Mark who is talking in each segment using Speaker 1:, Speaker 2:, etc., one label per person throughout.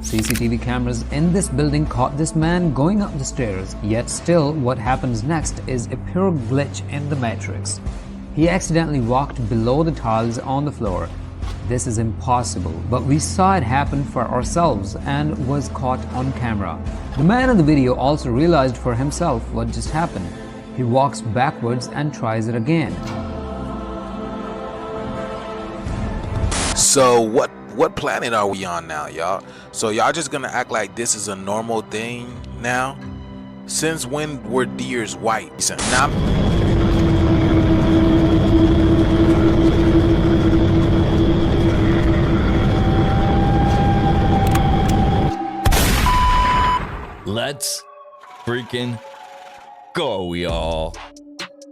Speaker 1: CCTV cameras in this building caught this man going up the stairs, yet still what happens next is a pure glitch in the matrix. He accidentally walked below the tiles on the floor. This is impossible, but we saw it happen for ourselves and was caught on camera. The man in the video also realized for himself what just happened. He walks backwards and tries it again.
Speaker 2: So what planet are we on now, y'all? So y'all just gonna act like this is a normal thing now? Since when were deers white? Now,
Speaker 3: let's freaking go, y'all.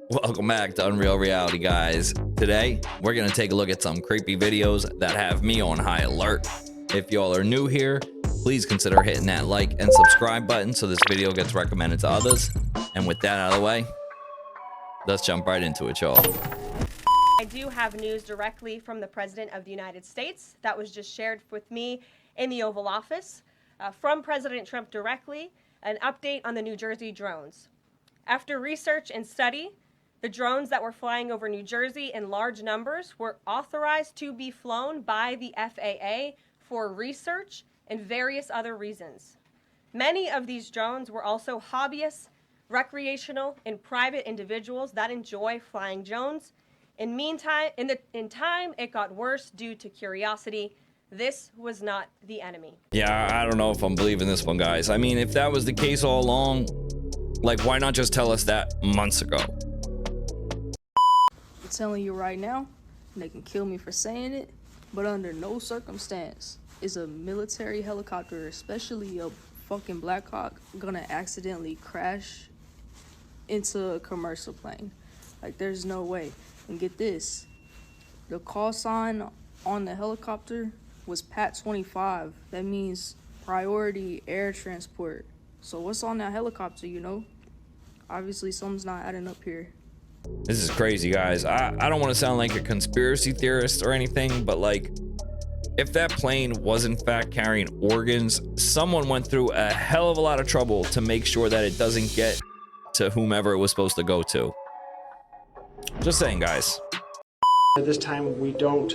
Speaker 3: Welcome back to Unreal Reality, guys. Today, we're gonna take a look at some creepy videos that have me on high alert. If y'all are new here, please consider hitting that like and subscribe button so this video gets recommended to others. And with that out of the way, let's jump right into it, y'all.
Speaker 4: I do have news directly from the President of the United States that was just shared with me in the Oval Office. From President Trump directly, an update on the New Jersey drones. After research and study, the drones that were flying over New Jersey in large numbers were authorized to be flown by the FAA for research and various other reasons. Many of these drones were also hobbyists, recreational, and private individuals that enjoy flying drones. In time, it got worse due to curiosity. This was not the enemy.
Speaker 3: Yeah, I don't know if I'm believing this one, guys. I mean, if that was the case all along, like, why not just tell us that months ago?
Speaker 5: I'm telling you right now, they can kill me for saying it, but under no circumstance is a military helicopter, especially a fucking Black Hawk, gonna accidentally crash into a commercial plane. Like, there's no way. And get this, the call sign on the helicopter was PAT 25. That means priority air transport. So what's on that helicopter, you know? Obviously something's not adding up here.
Speaker 3: This is crazy, guys. I don't want to sound like a conspiracy theorist or anything, but like, if that plane was in fact carrying organs, someone went through a hell of a lot of trouble to make sure that it doesn't get to whomever it was supposed to go to. Just saying, guys.
Speaker 6: At this time, we don't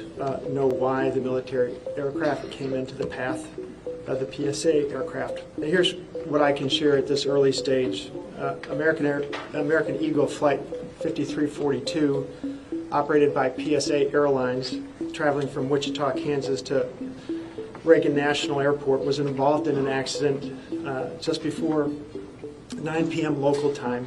Speaker 6: know why the military aircraft came into the path of the PSA aircraft. And here's what I can share at this early stage. American Eagle Flight 5342, operated by PSA Airlines, traveling from Wichita, Kansas to Reagan National Airport, was involved in an accident just before 9 p.m. local time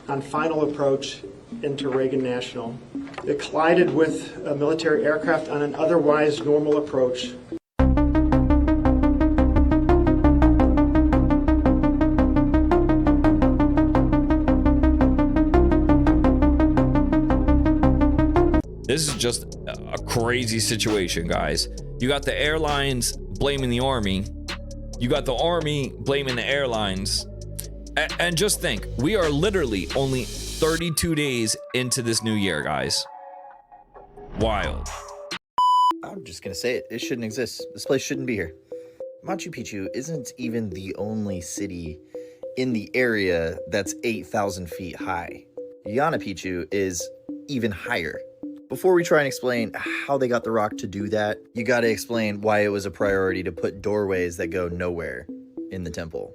Speaker 6: on final approach into Reagan National. It collided with a military aircraft on an otherwise normal approach.
Speaker 3: This is just a crazy situation, guys. You got the airlines blaming the army. You got the army blaming the airlines. And just think, we are literally only 32 days into this new year, guys. Wild.
Speaker 7: I'm just gonna say it. It shouldn't exist. This place shouldn't be here. Machu Picchu isn't even the only city in the area that's 8,000 feet high. Yana Picchu is even higher. Before we try and explain how they got the rock to do that, you gotta explain why it was a priority to put doorways that go nowhere in the temple.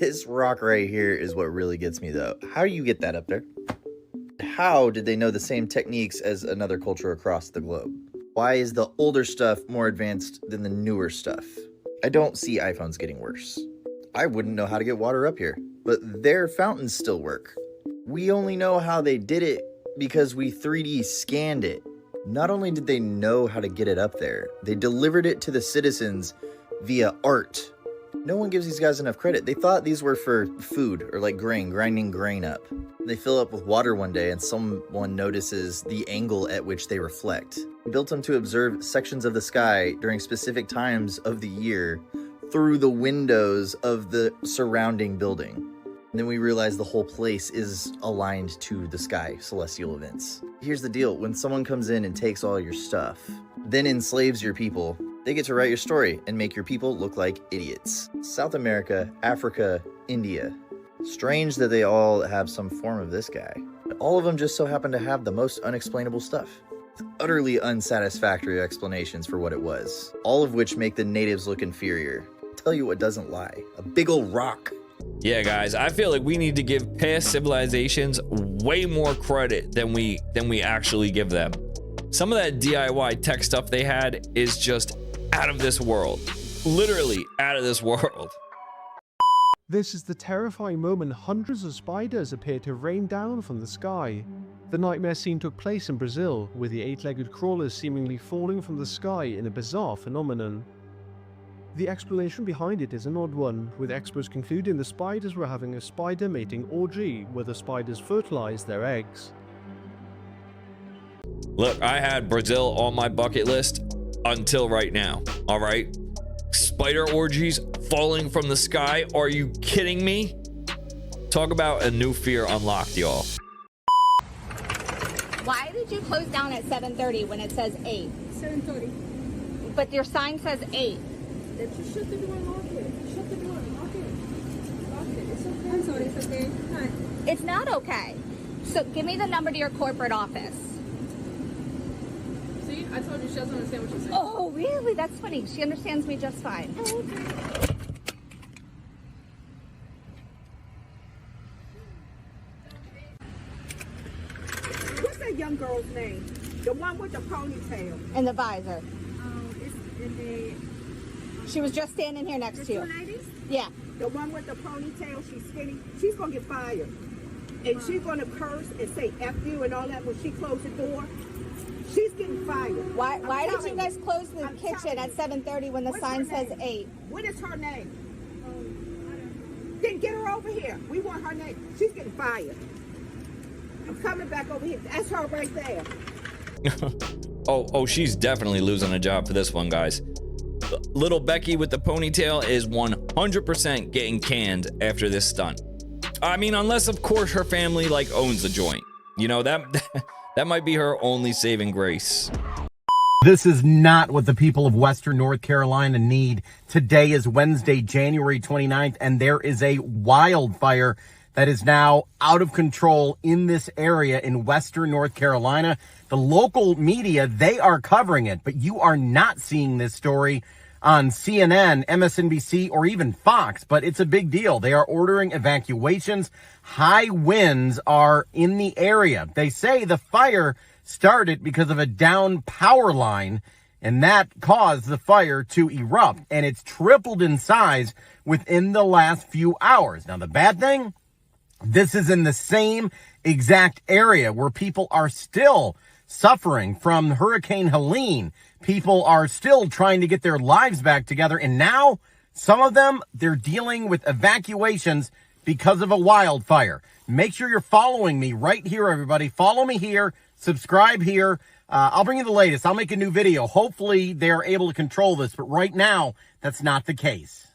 Speaker 7: This rock right here is what really gets me, though. How do you get that up there? How did they know the same techniques as another culture across the globe? Why is the older stuff more advanced than the newer stuff? I don't see iPhones getting worse. I wouldn't know how to get water up here, but their fountains still work. We only know how they did it because we 3D scanned it. Not only did they know how to get it up there, they delivered it to the citizens via art. No one gives these guys enough credit. They thought these were for food or like grain, grinding grain up. They fill up with water one day and someone notices the angle at which they reflect. Built them to observe sections of the sky during specific times of the year through the windows of the surrounding building. And then we realize the whole place is aligned to the sky, celestial events. Here's the deal, when someone comes in and takes all your stuff, then enslaves your people, They get to write your story and make your people look like idiots. South America, Africa, India. Strange that they all have some form of this guy. But all of them just so happen to have the most unexplainable stuff. Utterly unsatisfactory explanations for what it was, all of which make the natives look inferior. I'll tell you what doesn't lie. A big ol' rock.
Speaker 3: Yeah, guys, I feel like we need to give past civilizations way more credit than we actually give them. Some of that DIY tech stuff they had is just out of this world. Literally out of this world.
Speaker 8: This is the terrifying moment hundreds of spiders appear to rain down from the sky. The nightmare scene took place in Brazil, with the 8-legged crawlers seemingly falling from the sky in a bizarre phenomenon. The explanation behind it is an odd one, with experts concluding the spiders were having a spider mating orgy where the spiders fertilized their eggs.
Speaker 3: Look, I had Brazil on my bucket list until right now, all right? Spider orgies falling from the sky? Are you kidding me? Talk about a new fear unlocked, y'all.
Speaker 9: Why did you close down at 7:30 when it says 8? 7:30. But your sign says 8.
Speaker 10: Then just shut the door and lock it. Shut the door, lock it. Lock it. It's okay. I'm sorry, it's okay. Hi.
Speaker 9: It's not okay. So give me the number to your corporate office.
Speaker 10: See, I told you she doesn't understand what you're saying.
Speaker 9: Oh, really? That's funny. She understands me just fine.
Speaker 10: Oh, okay.
Speaker 11: What's that young girl's name? The one with the ponytail.
Speaker 9: And the visor.
Speaker 10: It's in the...
Speaker 9: She was just standing here next to you.
Speaker 10: The two ladies?
Speaker 9: Yeah.
Speaker 11: The one with the ponytail, she's skinny. She's going to get fired. And she's going to curse and say F you and all that when she closes the door. She's getting fired.
Speaker 9: Why did you guys close the kitchen at 7:30 when the sign says 8?
Speaker 11: What is her name? Then get her over here. We want her name. She's getting fired. I'm coming back over here. That's her right there.
Speaker 3: Oh, she's definitely losing a job for this one, guys. Little Becky with the ponytail is 100% getting canned after this stunt. I mean, unless of course her family like owns the joint. You know, that might be her only saving grace.
Speaker 12: This is not what the people of Western North Carolina need. Today is Wednesday, January 29th, and there is a wildfire that is now out of control in this area in Western North Carolina. The local media, they are covering it, but you are not seeing this story on CNN, MSNBC, or even Fox, but it's a big deal. They are ordering evacuations. High winds are in the area. They say the fire started because of a down power line, and that caused the fire to erupt, and it's tripled in size within the last few hours. Now, the bad thing, this is in the same exact area where people are still suffering from Hurricane Helene. People are still trying to get their lives back together, and now some of them, they're dealing with evacuations because of a wildfire. Make sure you're following me right here, everybody. Follow me here. Subscribe here. I'll bring you the latest. I'll make a new video. Hopefully they're able to control this, but right now, that's not the case.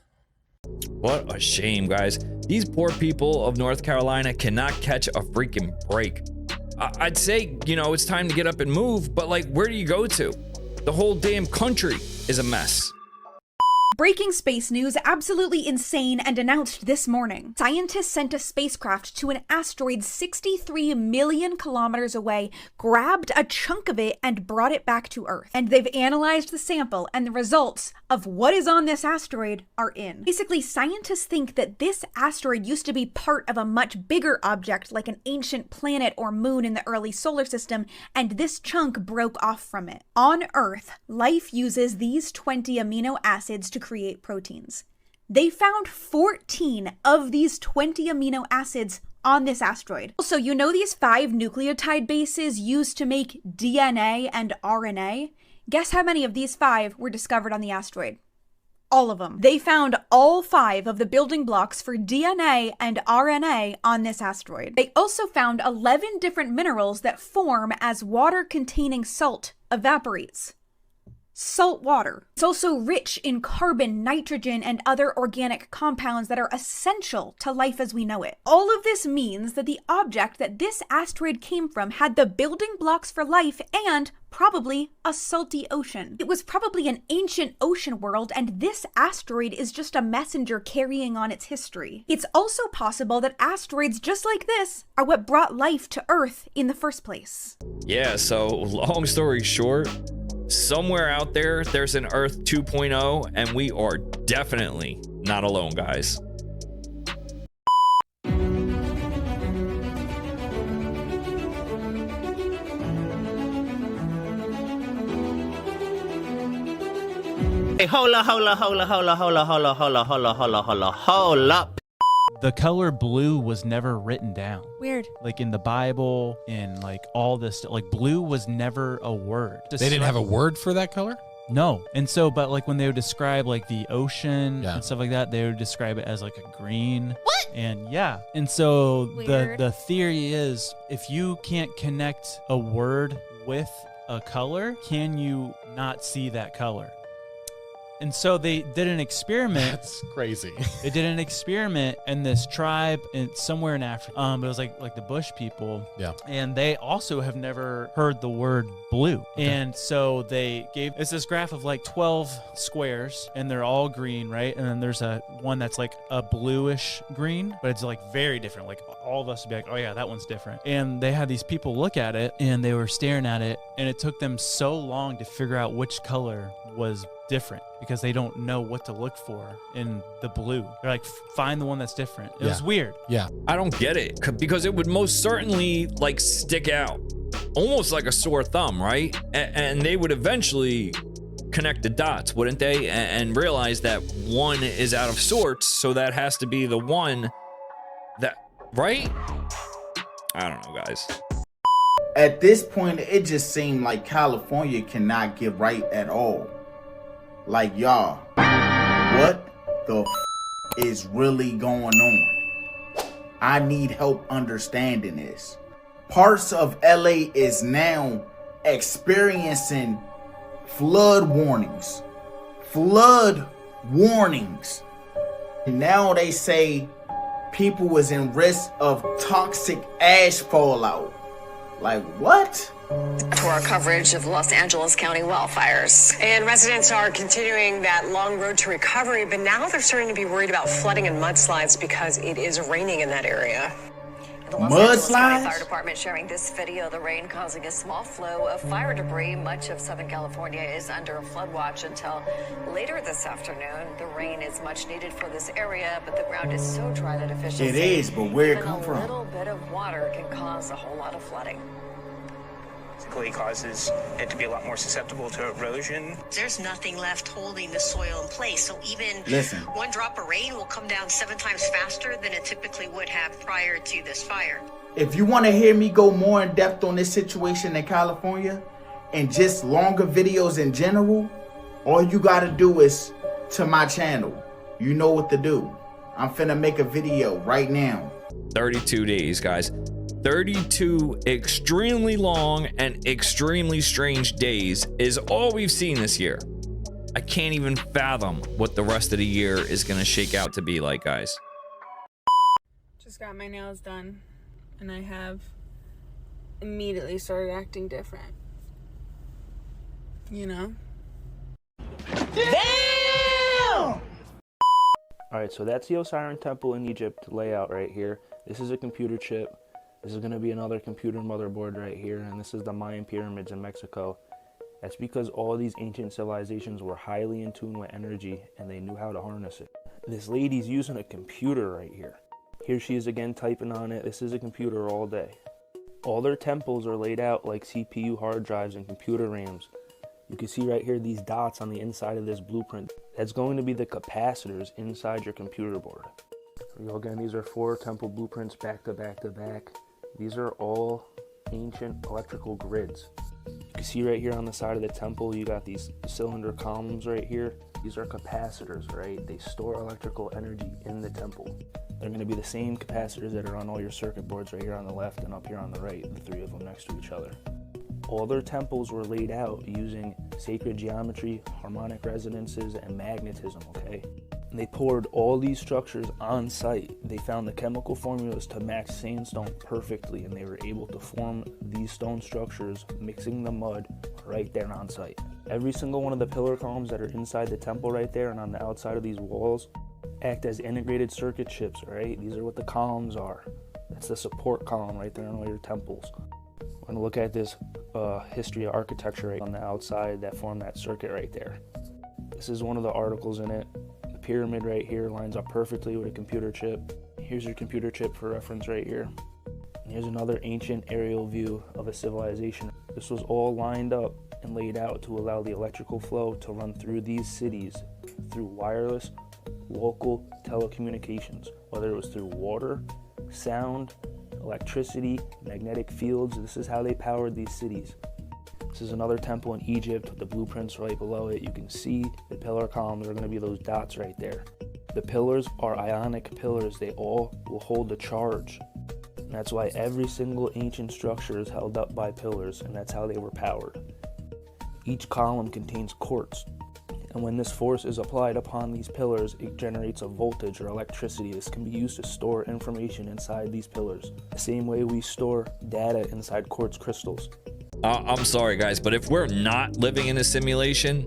Speaker 3: What a shame, guys. These poor people of North Carolina cannot catch a freaking break. I'd say, you know, it's time to get up and move, but like, where do you go to? The whole damn country is a mess.
Speaker 13: Breaking space news, absolutely insane and announced this morning. Scientists sent a spacecraft to an asteroid 63 million kilometers away, grabbed a chunk of it, and brought it back to Earth. And they've analyzed the sample, and the results of what is on this asteroid are in. Basically, scientists think that this asteroid used to be part of a much bigger object, like an ancient planet or moon in the early solar system, and this chunk broke off from it. On Earth, life uses these 20 amino acids to create proteins. They found 14 of these 20 amino acids on this asteroid. Also, you know these 5 nucleotide bases used to make DNA and RNA? Guess how many of these 5 were discovered on the asteroid? All of them. They found all 5 of the building blocks for DNA and RNA on this asteroid. They also found 11 different minerals that form as water-containing salt evaporates. salt water. It's also rich in carbon, nitrogen, and other organic compounds that are essential to life as we know it. All of this means that the object that this asteroid came from had the building blocks for life and probably a salty ocean. It was probably an ancient ocean world, and this asteroid is just a messenger carrying on its history. It's also possible that asteroids just like this are what brought life to Earth in the first place.
Speaker 3: Yeah, so long story short, somewhere out there, there's an Earth 2.0, and we are definitely not alone, guys.
Speaker 14: Hey, hold up.
Speaker 15: The color blue was never written down.
Speaker 13: Weird.
Speaker 15: Like in the Bible, in like all this, like blue was never a word.
Speaker 16: They didn't have a word for that color?
Speaker 15: No. And so, but like when they would describe like the ocean and stuff like that, they would describe it as like a green.
Speaker 13: What?
Speaker 15: And yeah. And so
Speaker 13: Weird.
Speaker 15: the theory is if you can't connect a word with a color, can you not see that color? And so they did an experiment.
Speaker 16: That's crazy.
Speaker 15: They did an experiment in this tribe somewhere in Africa. It was like the bush people.
Speaker 16: Yeah.
Speaker 15: And they also have never heard the word blue.
Speaker 16: Okay.
Speaker 15: And so it's this graph of like 12 squares, and they're all green, right? And then there's one that's like a bluish green, but it's like very different. Like all of us would be like, oh yeah, that one's different. And they had these people look at it, and they were staring at it, and it took them so long to figure out which color was different because they don't know what to look for in the blue. They're like, find the one that's different. It was weird.
Speaker 16: Yeah.
Speaker 3: I don't get it because it would most certainly like stick out almost like a sore thumb, right? And they would eventually connect the dots, wouldn't they? And realize that one is out of sorts, so that has to be the one that, right? I don't know, guys.
Speaker 14: At this point, it just seemed like California cannot get right at all. Like, y'all, what the is really going on? I need help understanding this. Parts of LA is now experiencing flood warnings. Flood warnings. And now they say people was in risk of toxic ash fallout. Like, what?
Speaker 17: For our coverage of Los Angeles County wildfires.
Speaker 18: And residents are continuing that long road to recovery, but now they're starting to be worried about flooding and mudslides because it is raining in that area.
Speaker 17: The Los Angeles County Fire Department sharing this video of the rain causing a small flow of fire debris. Much of Southern California is under a flood watch until later this afternoon. The rain is much needed for this area, but the ground is so dry that officials
Speaker 14: It is, but where it come from?
Speaker 17: A little bit of water can cause a whole lot of flooding.
Speaker 19: Basically causes it to be a lot more susceptible to erosion.
Speaker 18: There's nothing left holding the soil in place, so even one drop of rain will come down 7 times faster than it typically would have prior to this fire.
Speaker 14: If you want to hear me go more in depth on this situation in California and just longer videos in general, all you got to do is to my channel. You know what to do. I'm finna make a video right now.
Speaker 3: 32 days, guys. 32 extremely long and extremely strange days is all we've seen this year. I can't even fathom what the rest of the year is going to shake out to be like, guys.
Speaker 5: Just got my nails done, and I have immediately started acting different. You know?
Speaker 20: Damn! Alright, so that's the Osiris Temple in Egypt layout right here. This is a computer chip. This is going to be another computer motherboard right here, and this is the Mayan pyramids in Mexico. That's because all these ancient civilizations were highly in tune with energy, and they knew how to harness it. This lady's using a computer right here. Here she is again typing on it. This is a computer all day. All their temples are laid out like CPU hard drives and computer RAMs. You can see right here these dots on the inside of this blueprint. That's going to be the capacitors inside your computer board. Again, these are 4 temple blueprints back to back to back. These are all ancient electrical grids. You can see right here on the side of the temple, you got these cylinder columns right here. These are capacitors, right? They store electrical energy in the temple. They're going to be the same capacitors that are on all your circuit boards right here on the left and up here on the right, the 3 of them next to each other. All their temples were laid out using sacred geometry, harmonic resonances, and magnetism, okay? And they poured all these structures on site. They found the chemical formulas to match sandstone perfectly, and they were able to form these stone structures, mixing the mud right there on site. Every single one of the pillar columns that are inside the temple right there and on the outside of these walls act as integrated circuit chips, all right? These are what the columns are. That's the support column right there on all your temples. We're gonna look at this history of architecture right on the outside that formed that circuit right there. This is one of the articles in it. The pyramid right here lines up perfectly with a computer chip. Here's your computer chip for reference right here. And here's another ancient aerial view of a civilization. This was all lined up and laid out to allow the electrical flow to run through these cities through wireless local telecommunications, whether it was through water, sound, electricity, magnetic fields. This is how they powered these cities. This is another temple in Egypt with the blueprints right below it. You can see the pillar columns are going to be those dots right there. The pillars are ionic pillars. They all will hold the charge. And that's why every single ancient structure is held up by pillars, and that's how they were powered. Each column contains quartz, and when this force is applied upon these pillars, it generates a voltage or electricity. This can be used to store information inside these pillars, the same way we store data inside quartz crystals.
Speaker 3: I'm sorry, guys, but if we're not living in a simulation,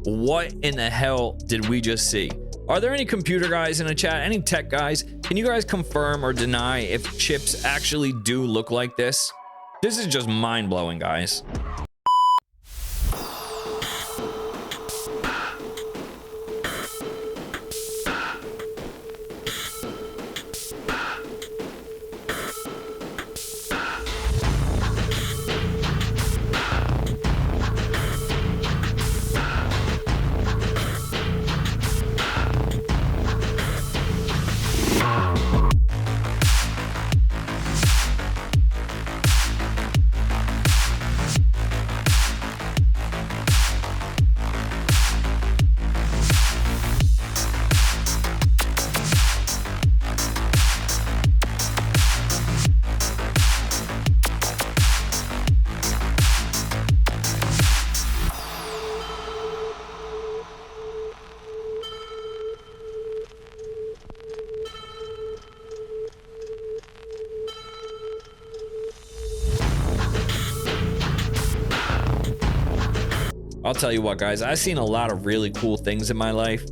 Speaker 3: what in the hell did we just see? Are there any computer guys in the chat? Any tech guys? Can you guys confirm or deny if chips actually do look like this? This is just mind-blowing, guys. I'll tell you what, guys, I've seen a lot of really cool things in my life,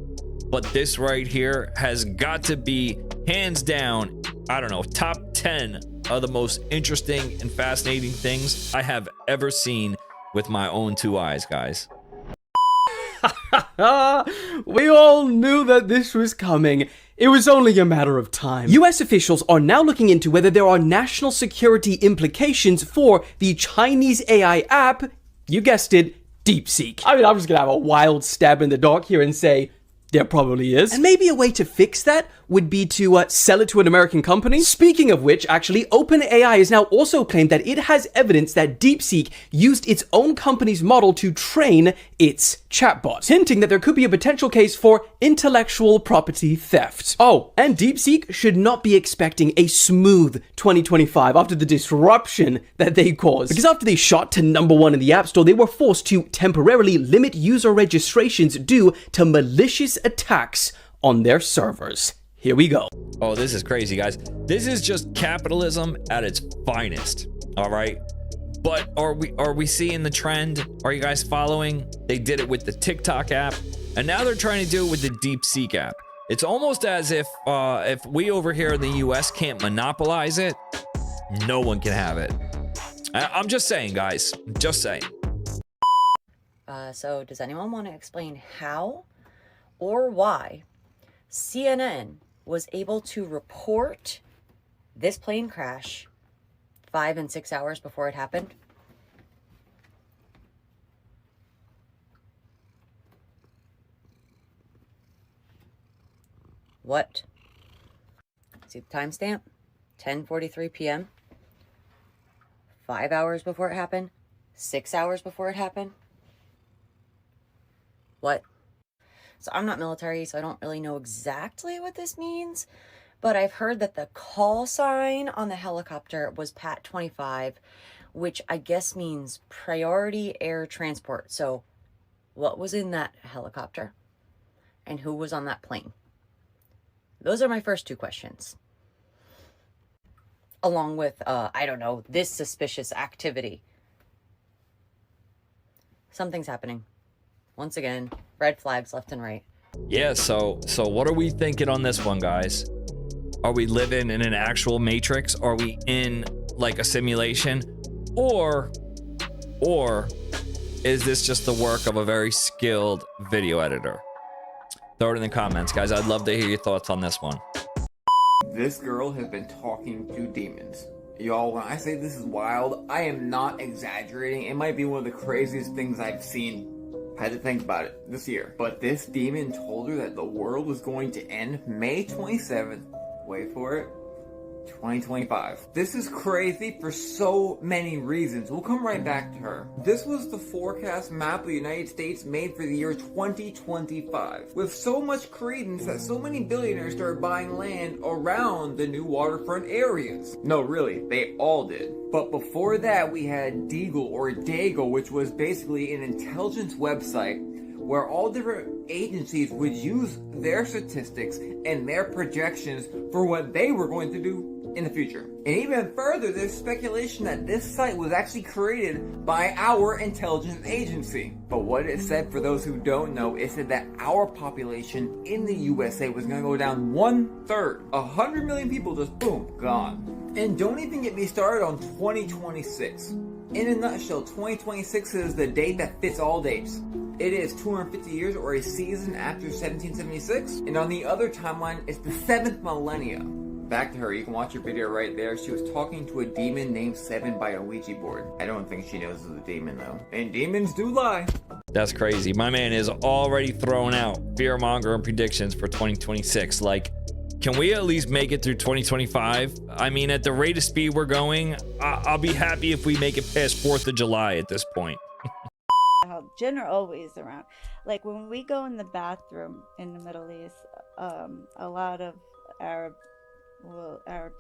Speaker 3: but this right here has got to be hands down, I don't know, top 10 of the most interesting and fascinating things I have ever seen with my own two eyes, guys.
Speaker 21: We all knew that this was coming. It was only a matter of time. US officials are now looking into whether there are national security implications for the Chinese AI app, you guessed it, DeepSeek. I mean, I'm just gonna have a wild stab in the dark here and say, there probably is. And maybe a way to fix that would be to sell it to an American company. Speaking of which, actually, OpenAI has now also claimed that it has evidence that DeepSeek used its own company's model to train its chatbot, hinting that there could be a potential case for intellectual property theft. Oh, and DeepSeek should not be expecting a smooth 2025 after the disruption that they caused. Because after they shot to #1 in the App Store, they were forced to temporarily limit user registrations due to malicious attacks on their servers. Here we go.
Speaker 3: Oh, this is crazy, guys. This is just capitalism at its finest, all right? But are we seeing the trend? Are you guys following? They did it with the TikTok app, and now they're trying to do it with the DeepSeek app. It's almost as if we over here in the US can't monopolize it, no one can have it. I'm just saying, guys. Just saying.
Speaker 22: So does anyone want to explain how or why CNN was able to report this plane crash 5 and 6 hours before it happened? What? See the timestamp? 10:43 p.m. 5 hours before it happened? 6 hours before it happened? What? So I'm not military, so I don't really know exactly what this means, but I've heard that the call sign on the helicopter was Pat 25, which I guess means priority air transport. So what was in that helicopter and who was on that plane? Those are my first two questions. Along with, I don't know, this suspicious activity. Something's happening. Once again, red flags left and right.
Speaker 3: Yeah, so what are we thinking on this one, guys? Are we living in an actual matrix? Are we in like a simulation? Or is this just the work of a very skilled video editor? Throw it in the comments, guys. I'd love to hear your thoughts on this one.
Speaker 1: This girl has been talking to demons. Y'all, when I say this is wild, I am not exaggerating. It might be one of the craziest things I've seen. I had to think about it this year. But this demon told her that the world was going to end May 27th. Wait for it. 2025. This is crazy for so many reasons. We'll come right back to her. This was the forecast map of the United States made for the year 2025, with so much credence that so many billionaires started buying land around the new waterfront areas. No, really, they all did. But before that, we had Deagle or Dagle, which was basically an intelligence website where all different agencies would use their statistics and their projections for what they were going to do in the future. And even further, there's speculation that this site was actually created by our intelligence agency. But what it said, for those who don't know, it said that our population in the USA was going to go down 1/3. 100 million people just boom, gone. And don't even get me started on 2026. In a nutshell, 2026 is the date that fits all dates. It is 250 years or a season after 1776. And on the other timeline, it's the 7th millennia. Back to her, you can watch her video right there. She was talking to a demon named Seven by a Ouija board. I don't think she knows it's a demon though. And demons do lie.
Speaker 3: That's crazy. My man is already throwing out fear-mongering predictions for 2026. Like, can we at least make it through 2025? I mean, at the rate of speed we're going, I'll be happy if we make it past 4th of July at this point.
Speaker 2: Jinn are always around. Like when we go in the bathroom in the Middle East, a lot of Arab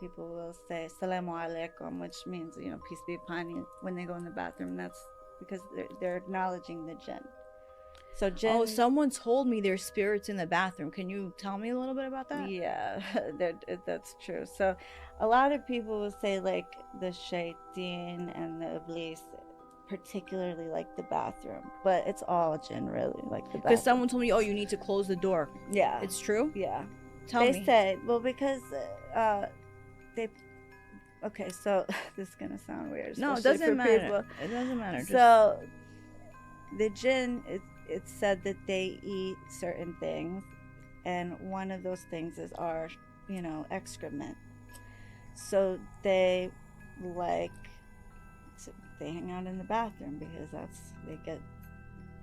Speaker 2: people will say Salamu Alaikum, which means, you know, peace be upon you when they go in the bathroom. That's because they're acknowledging the Jinn. So Jinn.
Speaker 23: Oh, someone told me there's spirits in the bathroom. Can you tell me a little bit about that?
Speaker 2: Yeah, that's true. So a lot of people will say like the Shaitan and the Iblis particularly like the bathroom, but it's all Jinn really, like the bathroom.
Speaker 23: Because someone told me, oh, you need to close the door.
Speaker 2: Yeah.
Speaker 23: It's true?
Speaker 2: Yeah.
Speaker 23: Tell
Speaker 2: me.
Speaker 23: They
Speaker 2: say, well, because okay, so this is gonna sound weird.
Speaker 23: No, it doesn't matter.
Speaker 2: People.
Speaker 23: It doesn't matter.
Speaker 2: So the Jinn, it's said that they eat certain things, and one of those things is our, you know, excrement. So they hang out in the bathroom because they get,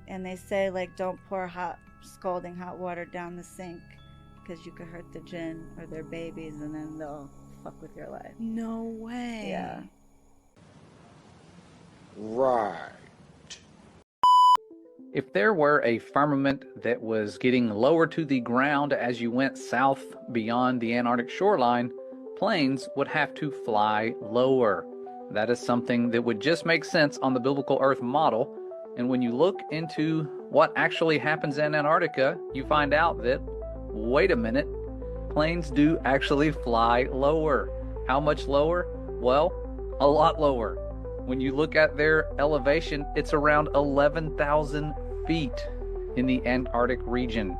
Speaker 2: and they say like don't pour scalding hot water down the sink because you could hurt the Jinn or their babies and then they'll fuck with your life.
Speaker 23: No way.
Speaker 2: Yeah.
Speaker 24: Right.
Speaker 25: If there were a firmament that was getting lower to the ground as you went south beyond the Antarctic shoreline, planes would have to fly lower. That is something that would just make sense on the biblical Earth model. And when you look into what actually happens in Antarctica, you find out that, wait a minute, planes do actually fly lower. How much lower? Well, a lot lower. When you look at their elevation, it's around 11,000 feet in the Antarctic region.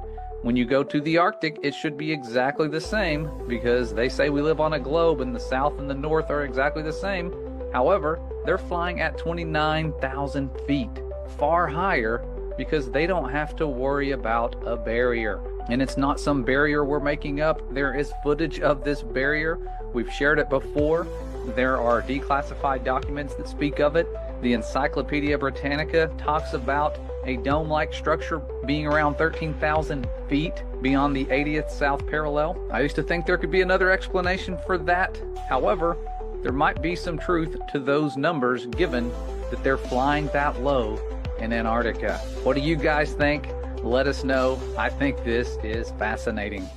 Speaker 25: When you go to the Arctic, it should be exactly the same because they say we live on a globe and the south and the north are exactly the same. However, they're flying at 29,000 feet, far higher because they don't have to worry about a barrier. And it's not some barrier we're making up. There is footage of this barrier. We've shared it before. There are declassified documents that speak of it. The Encyclopedia Britannica talks about a dome-like structure being around 13,000 feet beyond the 80th south parallel. I used to think there could be another explanation for that. However, there might be some truth to those numbers given that they're flying that low in Antarctica. What do you guys think? Let us know. I think this is fascinating.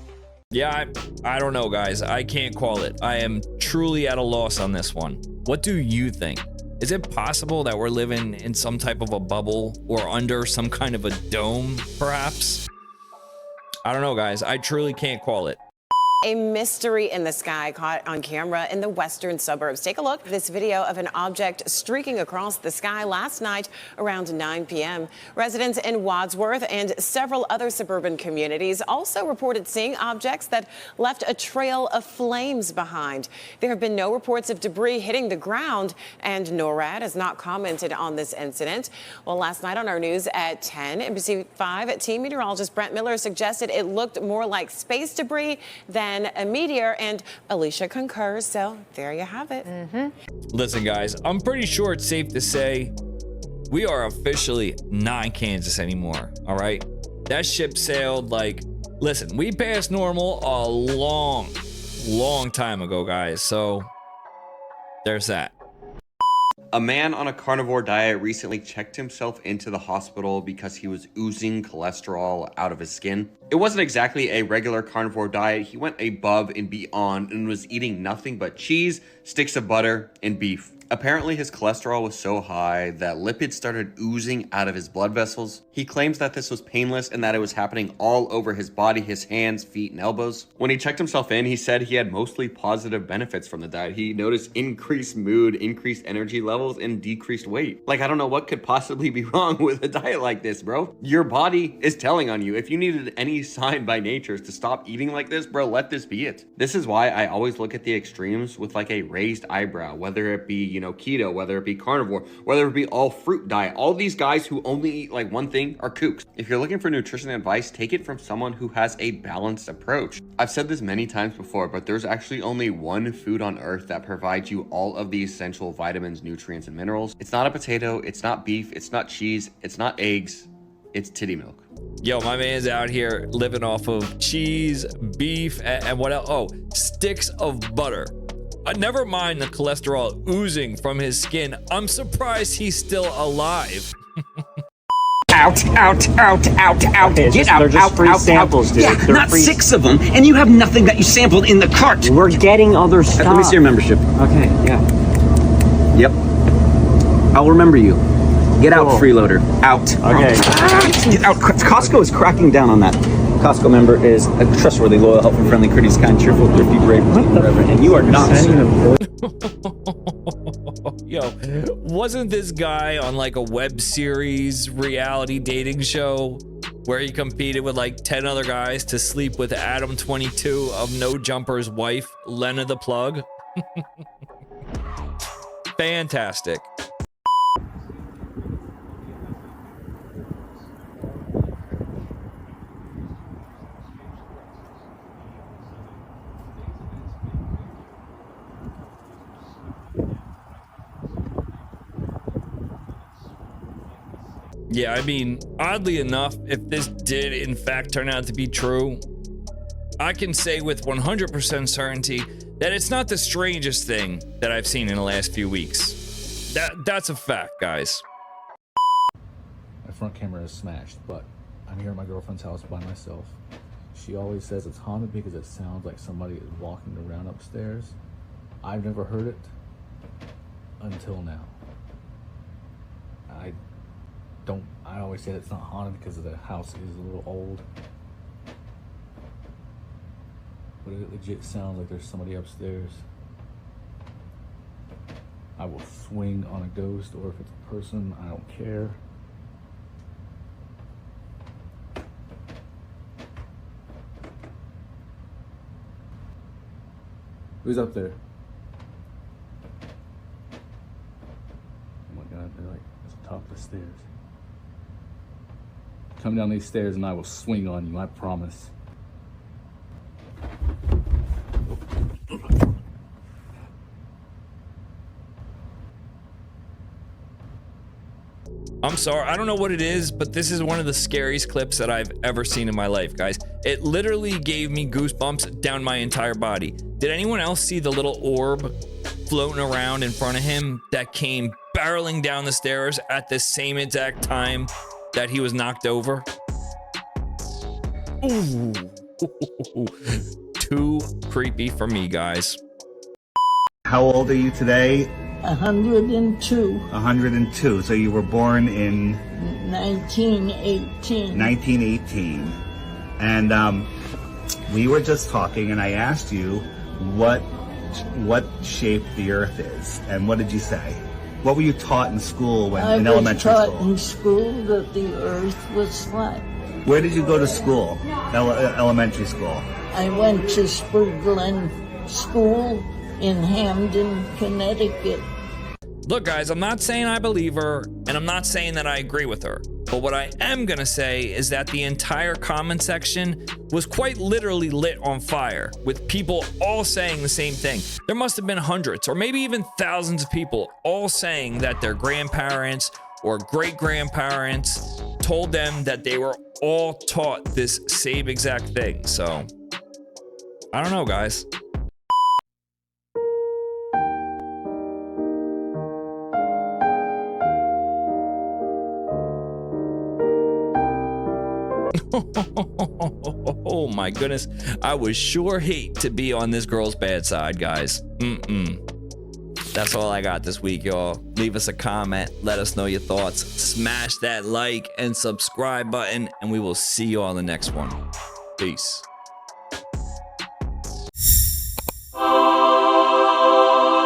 Speaker 3: Yeah, I don't know, guys. I can't call it. I am truly at a loss on this one. What do you think? Is it possible that we're living in some type of a bubble or under some kind of a dome, perhaps? I don't know, guys. I truly can't call it.
Speaker 4: A mystery in the sky caught on camera in the western suburbs. Take a look at this video of an object streaking across the sky last night around 9 p.m. Residents in Wadsworth and several other suburban communities also reported seeing objects that left a trail of flames behind. There have been no reports of debris hitting the ground, and NORAD has not commented on this incident. Well, last night on our news at 10, NBC5 team meteorologist Brent Miller suggested it looked more like space debris than a meteor, and Alicia concurs, so there you have it.
Speaker 3: Listen, guys, I'm pretty sure it's safe to say we are officially not in Kansas anymore, all right? That ship sailed like, listen, we passed normal a long time ago, guys, so there's that.
Speaker 6: A man on a carnivore diet recently checked himself into the hospital because he was oozing cholesterol out of his skin. It wasn't exactly a regular carnivore diet. He went above and beyond and was eating nothing but cheese, sticks of butter, and beef. Apparently his cholesterol was so high that lipids started oozing out of his blood vessels. He claims that this was painless and that it was happening all over his body, his hands, feet, and elbows. When he checked himself in, he said he had mostly positive benefits from the diet. He noticed increased mood, increased energy levels, and decreased weight. Like, I don't know what could possibly be wrong with a diet like this, bro. Your body is telling on you. If you needed any sign by nature to stop eating like this, bro, let this be it. This is why I always look at the extremes with like a raised eyebrow, whether it be, you know, keto, whether it be carnivore, whether it be all fruit diet. All these guys who only eat like one thing are kooks. If you're looking for nutrition advice, take it from someone who has a balanced approach. I've said this many times before, but there's actually only one food on earth that provides you all of the essential vitamins, nutrients, and minerals. It's not a potato, it's not beef, it's not cheese, it's not eggs, it's titty milk.
Speaker 3: Yo, my man's out here living off of cheese, beef, and what else? Oh, sticks of butter. Never mind the cholesterol oozing from his skin. I'm surprised he's still alive.
Speaker 7: Out. Get out,
Speaker 8: they're just free samples, dude.
Speaker 7: Yeah,
Speaker 8: they're
Speaker 7: not
Speaker 8: free.
Speaker 7: 6 of them, and you have nothing that you sampled in the cart.
Speaker 8: We're getting other stuff.
Speaker 7: Let me see your membership.
Speaker 8: Okay, yeah.
Speaker 7: Yep. I'll remember you. Get out, freeloader. Out.
Speaker 8: Okay.
Speaker 7: Get out. Costco is cracking down on that. Costco member is a trustworthy, loyal, helpful, friendly, courteous, kind, cheerful, thrifty, brave, reverent, and you are not.
Speaker 3: Yo, wasn't this guy on like a web series reality dating show where he competed with like 10 other guys to sleep with Adam 22 of No Jumper's wife, Lena the Plug? Fantastic. Yeah, I mean, oddly enough, if this did in fact turn out to be true, I can say with 100% certainty that it's not the strangest thing that I've seen in the last few weeks. That's a fact, guys.
Speaker 24: My front camera is smashed, but I'm here at my girlfriend's house by myself. She always says it's haunted because it sounds like somebody is walking around upstairs. I've never heard it until now. I always say that it's not haunted because the house is a little old. But it legit sounds like there's somebody upstairs. I will swing on a ghost, or if it's a person, I don't care. Who's up there? Oh my God, they're like at the top of the stairs. Come down these stairs and I will swing on you, I promise.
Speaker 3: I'm sorry, I don't know what it is, but this is one of the scariest clips that I've ever seen in my life, guys. It literally gave me goosebumps down my entire body. Did anyone else see the little orb floating around in front of him that came barreling down the stairs at the same exact time that he was knocked over? Ooh. Too creepy for me, guys.
Speaker 26: How old are you today?
Speaker 9: 102.
Speaker 10: 102. So you were born in
Speaker 9: 1918.
Speaker 10: 1918. And we were just talking, and I asked you what shape the Earth is, and what did you say? What were you taught in school in elementary
Speaker 9: school? I
Speaker 10: school?
Speaker 9: was taught in school that the Earth was flat.
Speaker 10: Where did you go to school? Elementary school?
Speaker 9: I went to Spur Glen School in Hamden, Connecticut.
Speaker 3: Look, guys, I'm not saying I believe her, and I'm not saying that I agree with her. But what I am gonna say is that the entire comment section was quite literally lit on fire, with people all saying the same thing. There must have been hundreds, or maybe even thousands of people all saying that their grandparents or great-grandparents told them that they were all taught this same exact thing. So, I don't know, guys. Oh my goodness, I would sure hate to be on this girl's bad side, guys. That's all I got this week, y'all. Leave us a comment, let us know your thoughts, smash that like and subscribe button, and we will see you on the next one. Peace.